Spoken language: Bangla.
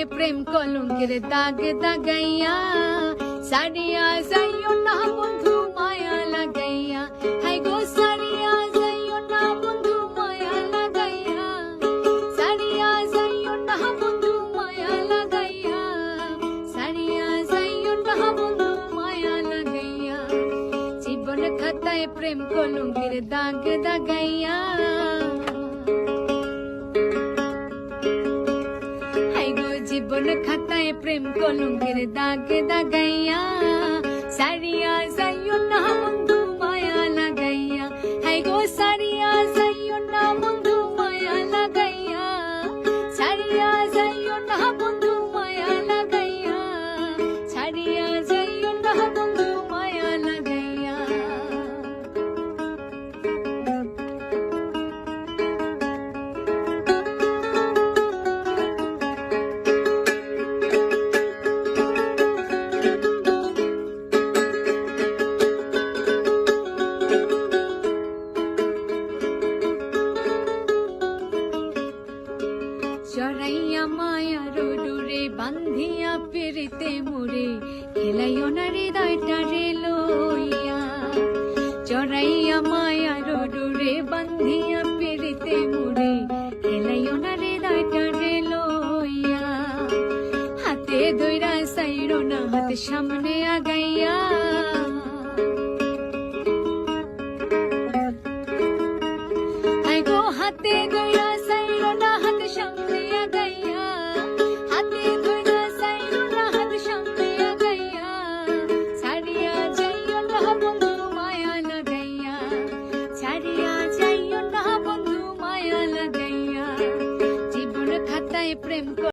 খাতায় প্রেম কলঙ্কের দাগ দাগাইয়া সারিয়া যাইও না বন্ধু মায়া লাগাইয়া হাই গো সারিয়া যাইও না বন্ধু মায়া লাগাইয়া সারিয়া যাইও না বন্ধু মায়া লাগাইয়া সারিয়া যাইও না বন্ধু মায়া লাগাইয়া জীবন খাতায় প্রেম কলঙ্কের দাগ দাগাইয়া জীবন খাতায় প্রেম কলঙ্কের দাগ দাগাইয়া সারিয়া যাইও না বন্ধু মায়া লাগাইয়া হাই গো সারিয়া যাইও না বন্ধু মায়া লাগাইয়া সারিয়া যাইও না বন্ধু মায়া লাগাইয়া সারিয়া যাইও না বন্ধু মায়া লাগাইয়া চড়াইয়া মায়ার ডোরে বান্ধিয়া পেরিতে মোরে খেলাইও না হৃদয়টা রে লইয়া চড়াইয়া মায়ার ডোরে বান্ধিয়া পেরিতে মোরে খেলাইও না হৃদয়টা রে লইয়া হাতে ধইরা সাইরো না হাতে সামনে আগাইয়া